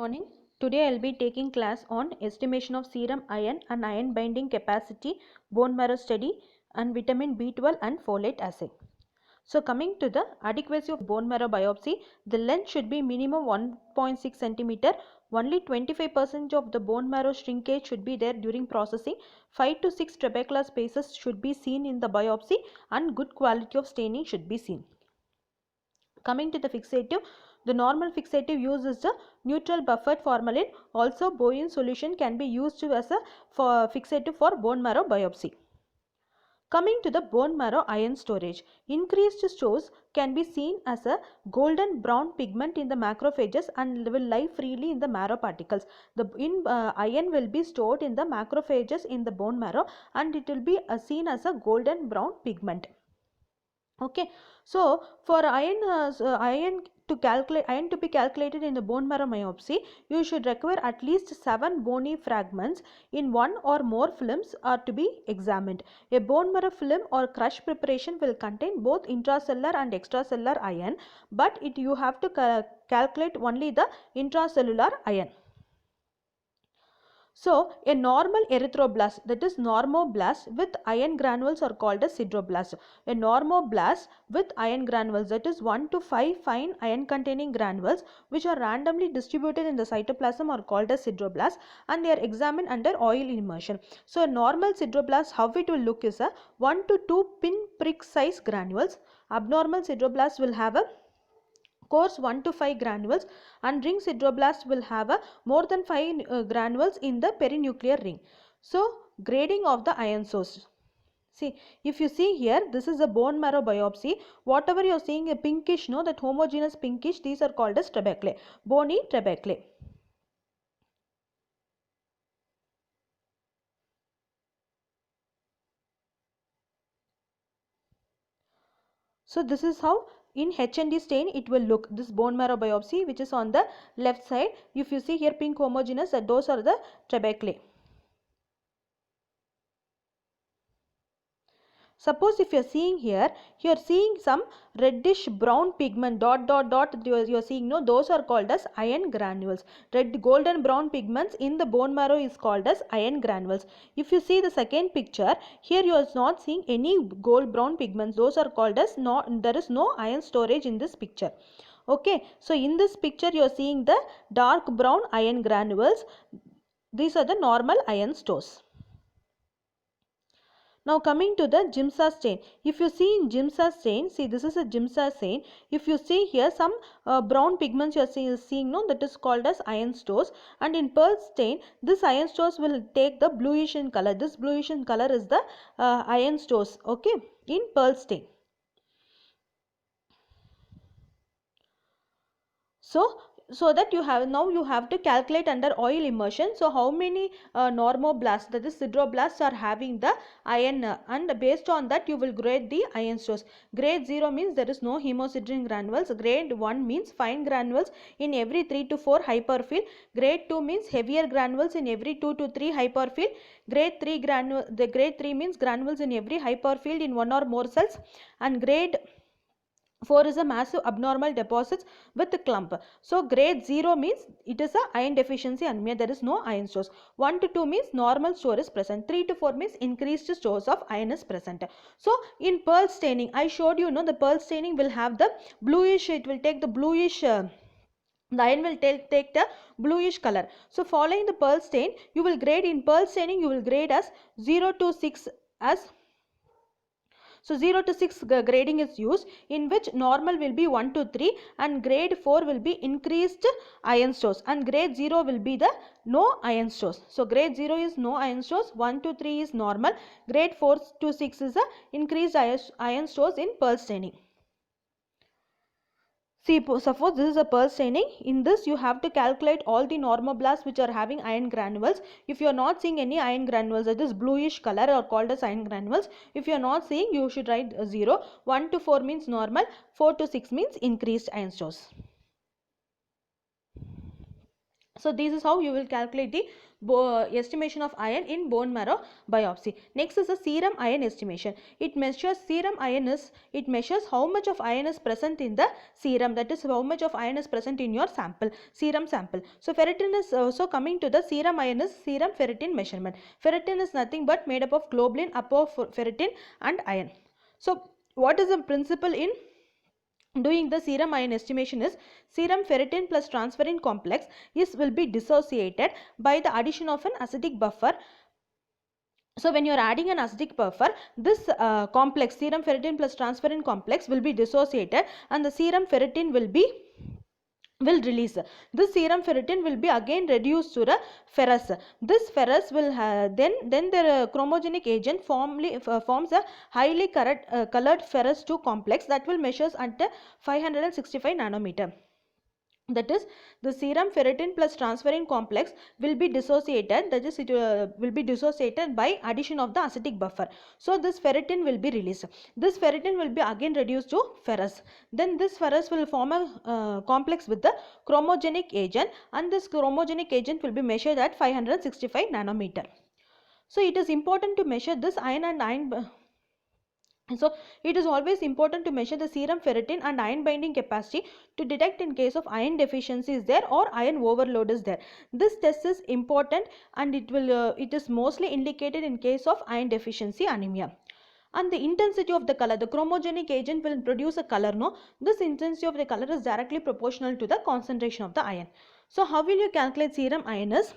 Morning. Today I'll be taking class on estimation of serum iron and iron binding capacity, bone marrow study and vitamin B12 and folate assay. So coming to the adequacy of bone marrow biopsy, the length should be minimum 1.6 centimeter. Only 25% of the bone marrow shrinkage should be there during processing. 5 to 6 trabecular spaces should be seen in the biopsy and good quality of staining should be seen. Coming to the fixative, the normal fixative used is the neutral buffered formalin. Also, Bowen solution can be used as a fixative for bone marrow biopsy. Coming to the bone marrow iron storage, increased stores can be seen as a golden brown pigment in the macrophages and will lie freely in the marrow particles. The iron will be stored in the macrophages in the bone marrow and it will be seen as a golden brown pigment. Okay, so for iron to be calculated in the bone marrow biopsy, you should require at least 7 bony fragments in one or more films are to be examined. A bone marrow film or crush preparation will contain both intracellular and extracellular iron, but you have to calculate only the intracellular iron. So, a normal erythroblast, that is normoblast with iron granules are called as sideroblast. A normoblast with iron granules, that is 1 to 5 fine iron containing granules which are randomly distributed in the cytoplasm are called as sideroblast and they are examined under oil immersion. So, a normal sideroblast, how it will look is a 1 to 2 pin prick size granules. Abnormal sideroblast will have a coarse 1 to 5 granules and ring sideroblast will have a more than 5 granules in the perinuclear ring. So, grading of the iron source. See, if you see here, this is a bone marrow biopsy. Whatever you are seeing a pinkish, no, that homogeneous pinkish, these are called as trabeculae, bony trabeculae. So, this is how in HND stain it will look, this bone marrow biopsy which is on the left side. If you see here pink homogeneous, those are the trabeculae. Suppose if you are seeing here, you are seeing some reddish brown pigment dot you are seeing, no, those are called as iron granules. Red golden brown pigments in the bone marrow is called as iron granules. If you see the second picture, here you are not seeing any gold brown pigments, those are called as there is no iron storage in this picture. Okay, so in this picture you are seeing the dark brown iron granules. These are the normal iron stores. Now coming to the Giemsa stain. If you see in Giemsa stain, see this is a Giemsa stain. If you see here some brown pigments you are seeing, no, that is called as iron stores. And in pearl stain, this iron stores will take the bluish in color. This bluish in color is the iron stores, okay, in pearl stain. So that you have to calculate under oil immersion. So how many normoblasts, that is sideroblasts, are having the iron and based on that you will grade the iron stores. Grade 0 means there is no hemosiderin granules. Grade 1 means fine granules in every 3 to 4 hyperfill. Grade 2 means heavier granules in every 2 to 3 hyperfill. Grade 3 means granules in every hyperfill in one or more cells, and grade 4 is a massive abnormal deposits with a clump. So grade 0 means it is a iron deficiency anemia, there is no iron stores. 1 to 2 means normal store is present. 3 to 4 means increased stores of iron is present. So in pearl staining, I showed you, the pearl staining will have the bluish, it will take the bluish the iron will take the bluish color. So following the pearl stain, you will grade in pearl staining, you will grade as 0 to 6 as. So 0 to 6 grading is used, in which normal will be 1 to 3 and grade 4 will be increased iron stores and grade 0 will be the no iron stores. So grade 0 is no iron stores, 1 to 3 is normal, grade 4 to 6 is the increased iron stores in pearl staining. See, suppose this is a pearl staining. In this you have to calculate all the normoblasts which are having iron granules. If you are not seeing any iron granules, that is bluish color or called as iron granules. If you are not seeing, you should write 0. 1 to 4 means normal, 4 to 6 means increased iron stores. So this is how you will calculate the estimation of iron in bone marrow biopsy. Next is a serum iron estimation. It measures it measures how much of iron is present in the serum, that is how much of iron is present in your serum sample. So ferritin is also coming to the serum iron is serum ferritin measurement. Ferritin is nothing but made up of globulin, ferritin and iron. So what is the principle in doing the serum iron estimation is serum ferritin plus transferrin complex will be dissociated by the addition of an acidic buffer. So when you are adding an acidic buffer, this complex serum ferritin plus transferrin complex will be dissociated and the serum ferritin will release. This serum ferritin will be again reduced to the ferrous. This ferrous will then the chromogenic agent forms a highly colored ferrous 2 complex that will measures at 565 nanometer. That is, the serum ferritin plus transferrin complex will be dissociated, that is it will be dissociated by addition of the acidic buffer. So this ferritin will be released. This ferritin will be again reduced to ferrous. Then this ferrous will form a complex with the chromogenic agent, and this chromogenic agent will be measured at 565 nanometer. So it is important to measure this iron and iron. So it is always important to measure the serum ferritin and iron binding capacity to detect in case of iron deficiency is there or iron overload is there. This test is important and it is mostly indicated in case of iron deficiency anemia. And the intensity of the color, the chromogenic agent will produce a color, no? This intensity of the color is directly proportional to the concentration of the iron. So how will you calculate serum iron is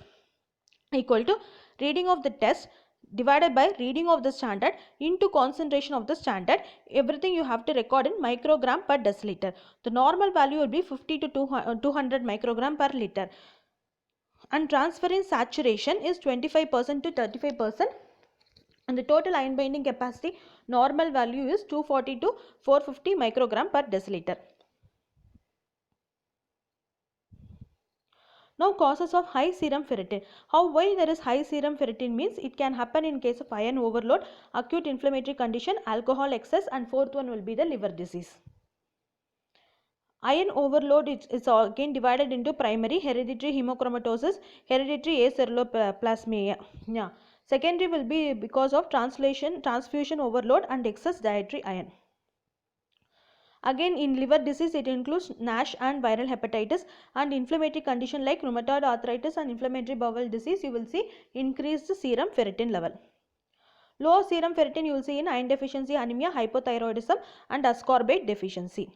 equal to reading of the test divided by reading of the standard into concentration of the standard. Everything you have to record in microgram per deciliter. The normal value will be 50 to 200 microgram per liter. And transferrin saturation is 25% to 35%. And the total iron binding capacity normal value is 240 to 450 microgram per deciliter. Now causes of high serum ferritin. Why there is high serum ferritin means it can happen in case of iron overload, acute inflammatory condition, alcohol excess, and fourth one will be the liver disease. Iron overload is again divided into primary hereditary hemochromatosis, hereditary aceruloplasmia. Yeah. Secondary will be because of transfusion overload and excess dietary iron. Again, in liver disease, it includes NASH and viral hepatitis, and inflammatory condition like rheumatoid arthritis and inflammatory bowel disease, you will see increased serum ferritin level. Low serum ferritin you will see in iron deficiency anemia, hypothyroidism and ascorbate deficiency.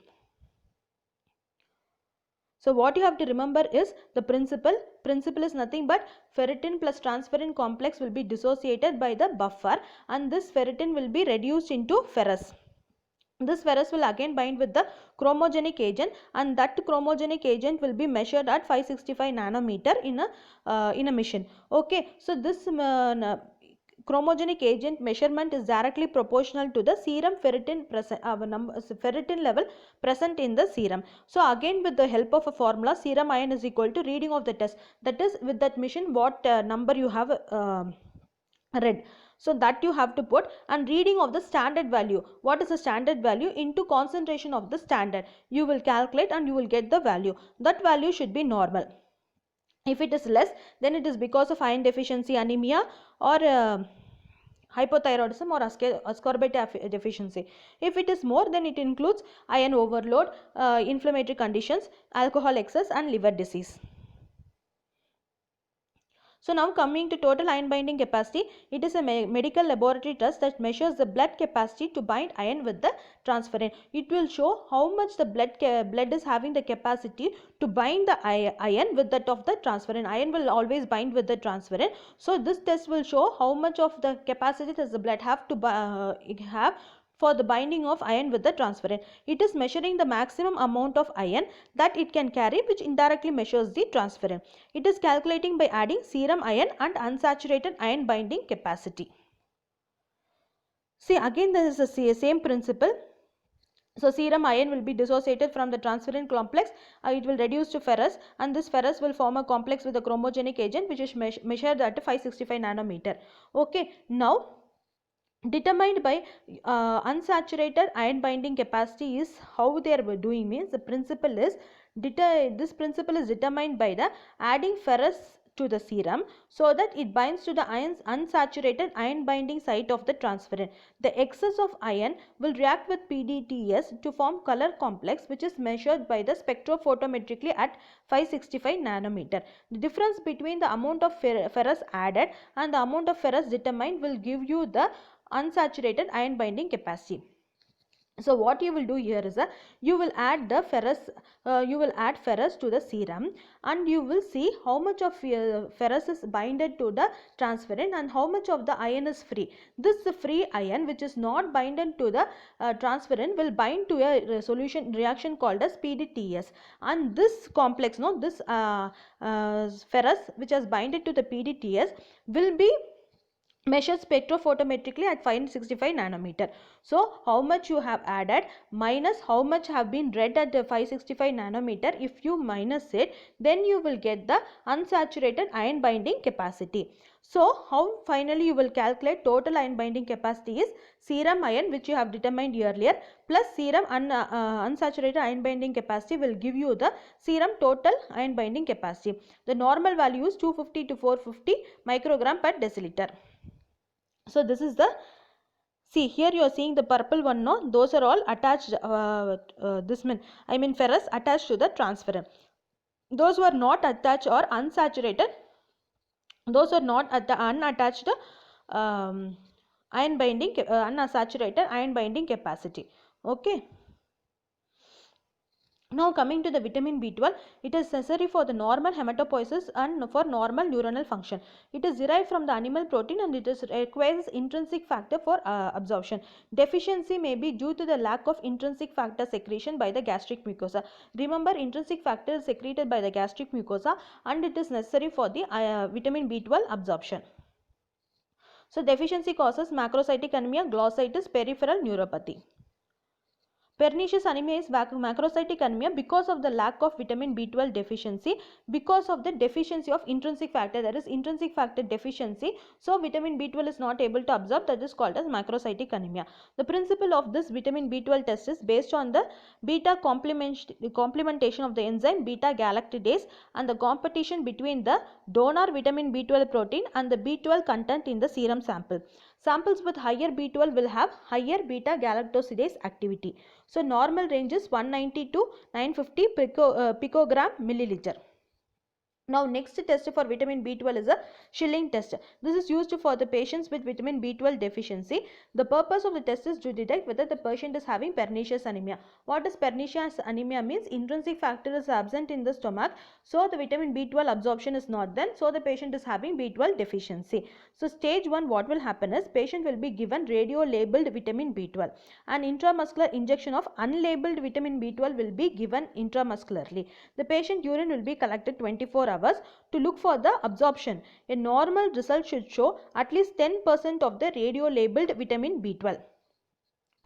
So what you have to remember is the principle. Principle is nothing but ferritin plus transferrin complex will be dissociated by the buffer, and this ferritin will be reduced into ferrous. This ferrous will again bind with the chromogenic agent, and that chromogenic agent will be measured at 565 nanometer in a machine. Okay, so this chromogenic agent measurement is directly proportional to the serum ferritin ferritin level present in the serum. So again, with the help of a formula, serum iron is equal to reading of the test, that is with that machine what number you have read. So that you have to put, and reading of the standard value. What is the standard value into concentration of the standard? You will calculate and you will get the value. That value should be normal. If it is less, then it is because of iron deficiency anemia or hypothyroidism or ascorbate deficiency. If it is more, then it includes iron overload, inflammatory conditions, alcohol excess and liver disease. So now coming to total iron binding capacity, it is a medical laboratory test that measures the blood capacity to bind iron with the transferrin. It will show how much the blood is having the capacity to bind the iron with that of the transferrin. Iron will always bind with the transferrin. So this test will show how much of the capacity does the blood have to have for the binding of iron with the transferrin. It is measuring the maximum amount of iron that it can carry, which indirectly measures the transferrin. It is calculating by adding serum iron and unsaturated iron binding capacity. See, again this is the same principle. So serum iron will be dissociated from the transferrin complex. It will reduce to ferrous, and this ferrous will form a complex with the chromogenic agent, which is measured at 565 nanometer. Okay, now determined by unsaturated iron binding capacity is how they are doing means the principle is This principle is determined by the adding ferrous to the serum so that it binds to the iron's unsaturated iron binding site of the transferrin. The excess of iron will react with PDTS to form color complex, which is measured by the spectrophotometrically at 565 nanometer. The difference between the amount of ferrous added and the amount of ferrous determined will give you the unsaturated iron binding capacity. So what you will do here is you will add the ferrous to the serum, and you will see how much of ferrous is binded to the transferrin and how much of the iron is free. This free iron which is not binded to the transferrin will bind to a solution reaction called as PDTS, and this complex ferrous which has binded to the PDTS will be measured spectrophotometrically at 565 nanometer. So how much you have added minus how much have been read at the 565 nanometer, if you minus it, then you will get the unsaturated iron binding capacity. So how finally you will calculate total iron binding capacity is serum iron, which you have determined earlier, plus serum unsaturated iron binding capacity will give you the serum total iron binding capacity. The normal value is 250 to 450 microgram per deciliter. So this is the, see here you are seeing the purple one, no, those are all attached, ferrous attached to the transferrin. Those who are not attached or unsaturated, those are not at the unattached iron binding, unsaturated iron binding capacity. Okay. Now coming to the vitamin B12, it is necessary for the normal hematopoiesis and for normal neuronal function. It is derived from the animal protein and it requires intrinsic factor for absorption. Deficiency may be due to the lack of intrinsic factor secretion by the gastric mucosa. Remember, intrinsic factor is secreted by the gastric mucosa and it is necessary for the vitamin B12 absorption. So deficiency causes macrocytic anemia, glossitis, peripheral neuropathy. Pernicious anemia is macrocytic anemia because of the lack of vitamin B12 deficiency, because of the deficiency of intrinsic factor, that is intrinsic factor deficiency. So vitamin B12 is not able to absorb, that is called as macrocytic anemia. The principle of this vitamin B12 test is based on the beta complementation of the enzyme beta galactidase and the competition between the donor vitamin B12 protein and the B12 content in the serum sample. Samples with higher B12 will have higher beta galactosidase activity. So normal range is 190 to 950 picogram milliliter. Now next test for vitamin B12 is a Schilling test. This is used for the patients with vitamin B12 deficiency. The purpose of the test is to detect whether the patient is having pernicious anemia. What is pernicious anemia means? Intrinsic factor is absent in the stomach, so the vitamin B12 absorption is not there, so the patient is having B12 deficiency. So stage 1, what will happen is patient will be given radio labeled vitamin B12. An intramuscular injection of unlabeled vitamin B12 will be given intramuscularly. The patient urine will be collected 24 hours to look for the absorption. A normal result should show at least 10% of the radio labeled vitamin B12.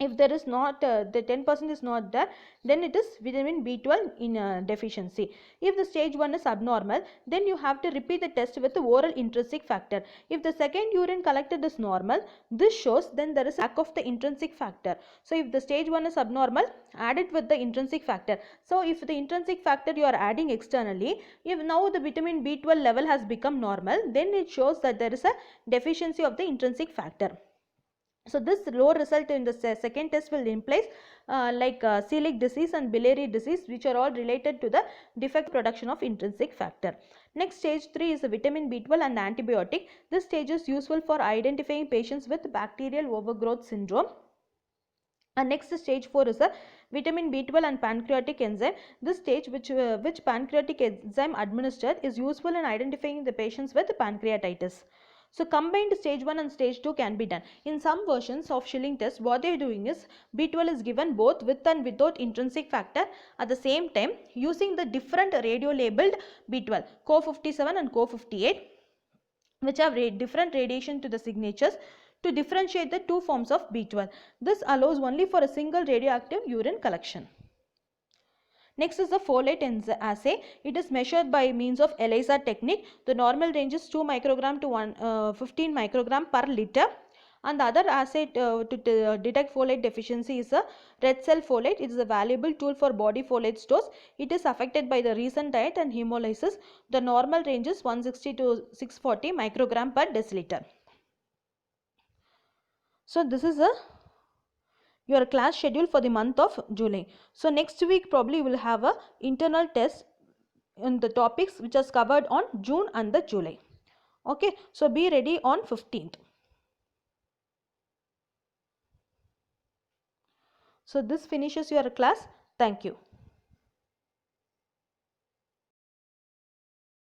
If there is not, the 10% is not there, then it is vitamin B12 in deficiency. If the stage 1 is abnormal, then you have to repeat the test with the oral intrinsic factor. If the second urine collected is normal, this shows then there is a lack of the intrinsic factor. So if the stage 1 is abnormal, add it with the intrinsic factor. So if the intrinsic factor you are adding externally, if now the vitamin B12 level has become normal, then it shows that there is a deficiency of the intrinsic factor. So this low result in the second test will implies celiac disease and biliary disease, which are all related to the defect production of intrinsic factor. Next, stage 3 is the vitamin B12 and antibiotic. This stage is useful for identifying patients with bacterial overgrowth syndrome. And next, stage 4 is a vitamin B12 and pancreatic enzyme. This stage which pancreatic enzyme administered is useful in identifying the patients with pancreatitis. So combined stage 1 and stage 2 can be done. In some versions of Schilling test, what they are doing is B12 is given both with and without intrinsic factor at the same time using the different radio labeled B12, Co57 and Co58, which have different radiation to the signatures to differentiate the two forms of B12. This allows only for a single radioactive urine collection. Next is the folate assay. It is measured by means of ELISA technique. The normal range is 2 microgram to 15 microgram per liter. And the other assay to detect folate deficiency is a red cell folate. It is a valuable tool for body folate stores. It is affected by the recent diet and hemolysis. The normal range is 160 to 640 microgram per deciliter. So this is your class schedule for the month of July. So next week probably we will have a internal test in the topics which is covered on June and the July. Okay, so be ready on 15th. So this finishes your class. Thank you.